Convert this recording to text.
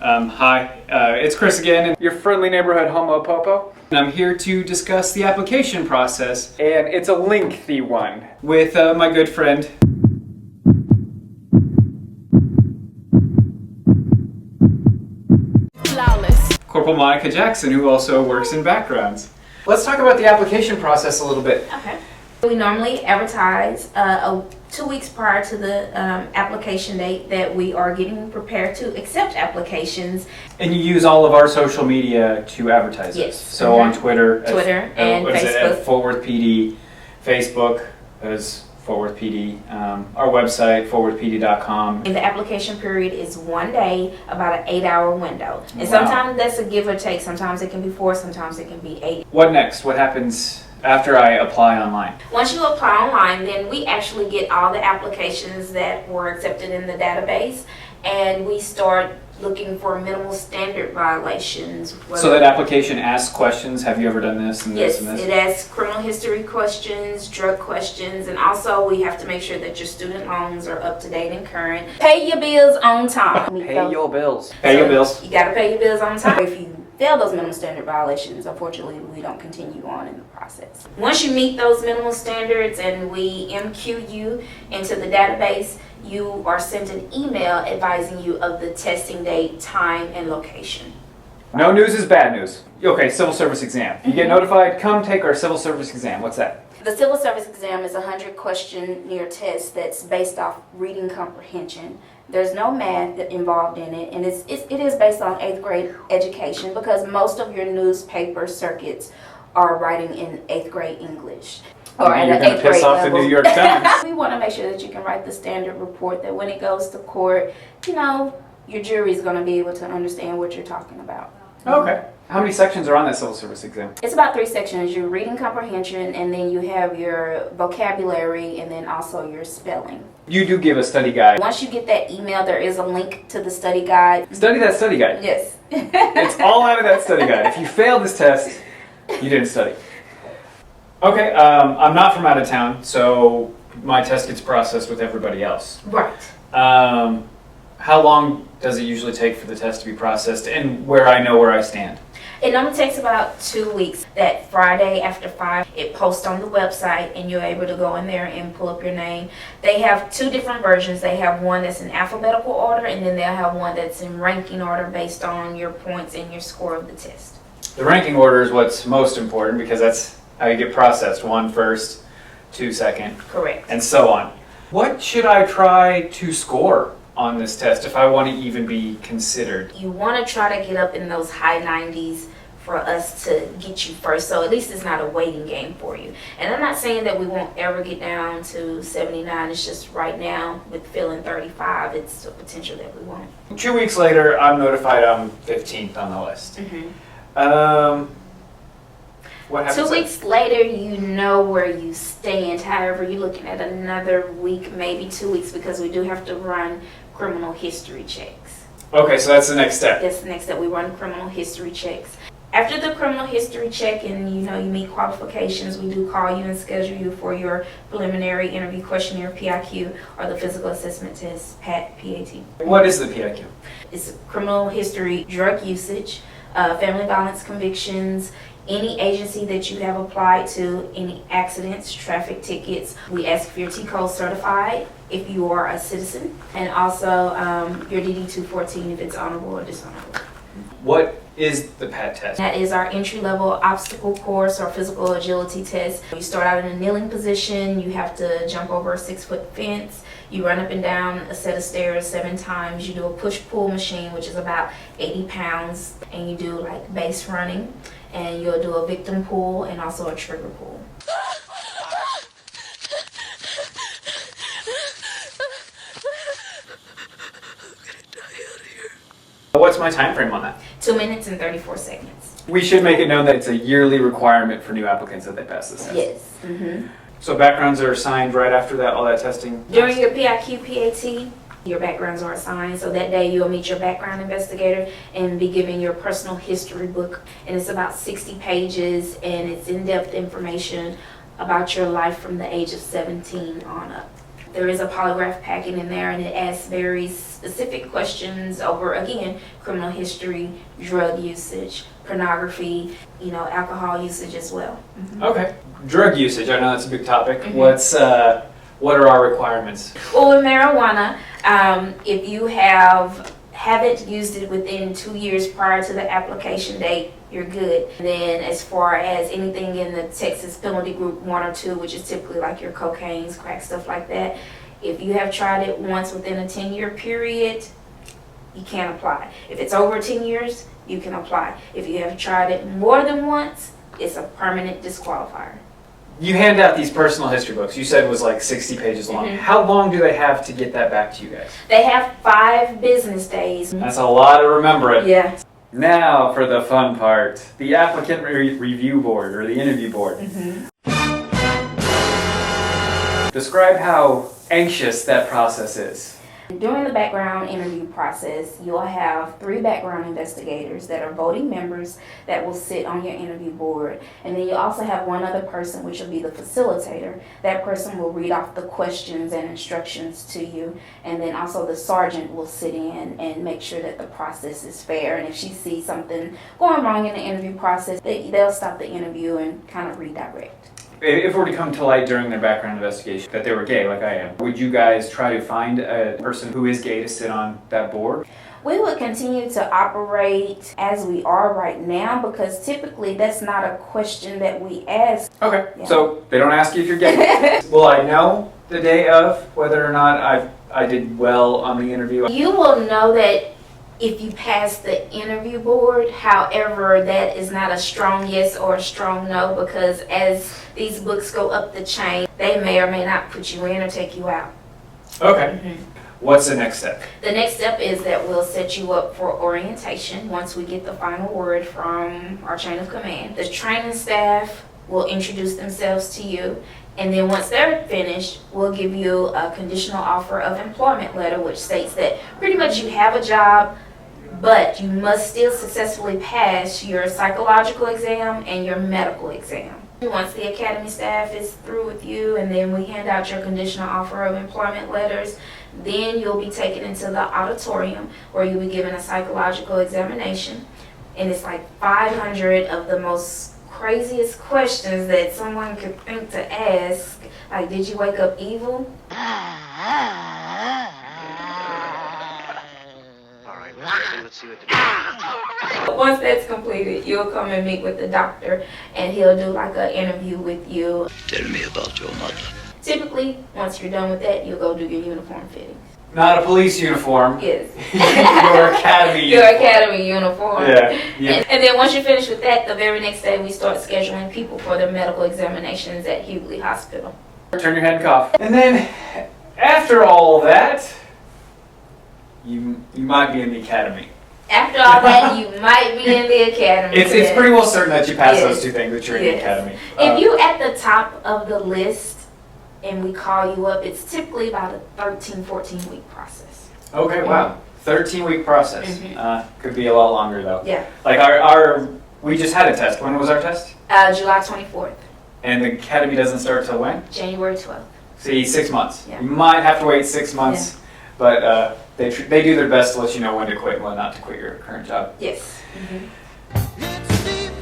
Hi, it's Chris again, your friendly neighborhood homo popo. And I'm here to discuss the application process. And it's a lengthy one. With my good friend. Flawless. Corporal Monica Jackson, who also works in backgrounds. Let's talk about the application process a little bit. Okay. We normally advertise 2 weeks prior to the application date that we are getting prepared to accept applications. And you use all of our social media to advertise Yes. this. So on Twitter, And what is it, Facebook. at Fort Worth PD, Facebook as Fort Worth PD, our website, fortworthpd.com. And the application period is 1 day, about an 8-hour window. And Wow. sometimes that's a give or take. Sometimes it can be 4, sometimes it can be 8. What next? What happens after I apply online? Once you apply online, then we actually get all the applications that were accepted in the database, and we start looking for minimal standard violations. So that application asks questions. Have you ever done this and this Yes, and this? it asks criminal history questions, drug questions, and also we have to make sure that your student loans are up to date and current. Pay your bills on time. Pay your bills. Pay your bills. You gotta pay your bills on time. If you fail those minimum standard violations, unfortunately, we don't continue on in the process. Once you meet those minimal standards and we MQ you into the database, you are sent an email advising you of the testing date, time, and location. No news is bad news. Okay, civil service exam. You get notified, come take our civil service exam. What's that? The civil service exam is a 100-question test that's based off reading comprehension. There's no math involved in it, and it is based on 8th grade education because most of your newspaper circuits are writing in 8th grade English. Or at You're an going to 8th piss grade off level. the New York Times. We want to make sure that you can write the standard report that when it goes to court, you know, your jury is going to be able to understand what you're talking about. Okay. How many sections are on that civil service exam? It's about 3 sections. Your reading comprehension, and then you have your vocabulary, and then also your spelling. You do give a study guide. Once you get that email, there is a link to the study guide. Study that study guide. Yes. It's all out of that study guide. If you failed this test, you didn't study. Okay, I'm not from out of town, so my test gets processed with everybody else. Right. How long does it usually take for the test to be processed, and where I know where I stand? It normally takes about 2 weeks. That Friday after 5, it posts on the website, and you're able to go in there and pull up your name. They have 2 different versions. They have one that's in alphabetical order, and then they'll have one that's in ranking order based on your points and your score of the test. The ranking order is what's most important because that's how you get processed. 1 first, 2 second, Correct. and so on. What should I try to score on this test if I want to even be considered? You want to try to get up in those high 90s for us to get you first, so at least it's not a waiting game for you. And I'm not saying that we won't ever get down to 79. It's just right now with feeling 35, it's a potential that we won't. 2 weeks later, I'm notified I'm 15th on the list. What happens? 2 weeks later, you know where you stand. However, you're looking at another week, maybe 2 weeks, because we do have to run criminal history checks. Okay, so that's the next step. That's the next step. We run criminal history checks. After the criminal history check and you meet qualifications, we do call you and schedule you for your preliminary interview questionnaire, PIQ, or the physical assessment test, PAT. What is the PIQ? It's criminal history, drug usage, family violence convictions, any agency that you have applied to, any accidents, traffic tickets. We ask if you're T-Code certified, if you are a citizen, and also your DD-214 if it's honorable or dishonorable. What is the PAT test? That is our entry-level obstacle course or physical agility test. You start out in a kneeling position, you have to jump over a 6-foot fence, you run up and down a set of stairs 7 times, you do a push-pull machine, which is about 80 pounds, and you do like base running, and you'll do a victim pull and also a trigger pull. What's my time frame on that? 2 minutes and 34 seconds. We should make it known that it's a yearly requirement for new applicants that they pass this test. Yes. So backgrounds are assigned right after that, all that testing? During your PIQ, PAT, your backgrounds are assigned. So that day you'll meet your background investigator and be given your personal history book. And it's about 60 pages and it's in-depth information about your life from the age of 17 on up. There is a polygraph packet in there, and it asks very specific questions over, again, criminal history, drug usage, pornography, alcohol usage as well. Okay. Drug usage, I know that's a big topic. What are our requirements? Well, with marijuana, if you haven't used it within 2 years prior to the application date, you're good. And then as far as anything in the Texas penalty group 1 or 2, which is typically like your cocaines, crack, stuff like that, if you have tried it once within a 10-year period, you can't apply. If it's over 10 years, you can apply. If you have tried it more than once, it's a permanent disqualifier. You hand out these personal history books. You said it was like 60 pages long. How long do they have to get that back to you guys? They have 5 business days. That's a lot to remember it. Yeah. Now for the fun part, the applicant review board or the interview board. Describe how anxious that process is. During the background interview process, you'll have 3 background investigators that are voting members that will sit on your interview board. And then you also have one other person, which will be the facilitator. That person will read off the questions and instructions to you. And then also the sergeant will sit in and make sure that the process is fair. And if she sees something going wrong in the interview process, they'll stop the interview and kind of redirect. If it were to come to light during their background investigation that they were gay, like I am, would you guys try to find a person who is gay to sit on that board? We would continue to operate as we are right now because typically that's not a question that we ask. Okay, Yeah. So they don't ask you if you're gay. Will I know the day of whether or not I did well on the interview? You will know that if you pass the interview board. However, that is not a strong yes or a strong no because as these books go up the chain, they may or may not put you in or take you out. Okay. What's the next step? The next step is that we'll set you up for orientation once we get the final word from our chain of command. The training staff will introduce themselves to you, and then once they're finished, we'll give you a conditional offer of employment letter, which states that pretty much you have a job, but you must still successfully pass your psychological exam and your medical exam. Once the academy staff is through with you and then we hand out your conditional offer of employment letters, then you'll be taken into the auditorium where you'll be given a psychological examination. And it's like 500 of the most craziest questions that someone could think to ask. Like, did you wake up evil? Let's see what Once that's completed, you'll come and meet with the doctor and he'll do like an interview with you. Tell me about your mother. Typically, once you're done with that, you'll go do your uniform fitting. Not a police uniform. Yes. Your academy Your uniform. academy uniform. Yeah. And then once you finish with that, the very next day we start scheduling people for their medical examinations at Hughley Hospital. Turn your head and cough. And then, after all that, you might be in the academy. After all that, you might be in the academy. It's pretty well certain that you pass Yes. those 2 things, that you're in the academy. If you at the top of the list and we call you up, it's typically about a 13, 14-week process. Okay, wow. 13-week process. Could be a lot longer though. Yeah. Like we just had a test. When was our test? July 24th, And the academy doesn't start till when? January 12th. See, 6 months. Yeah. You might have to wait 6 months, but they do their best to let you know when to quit and when not to quit your current job. Yes. It's deep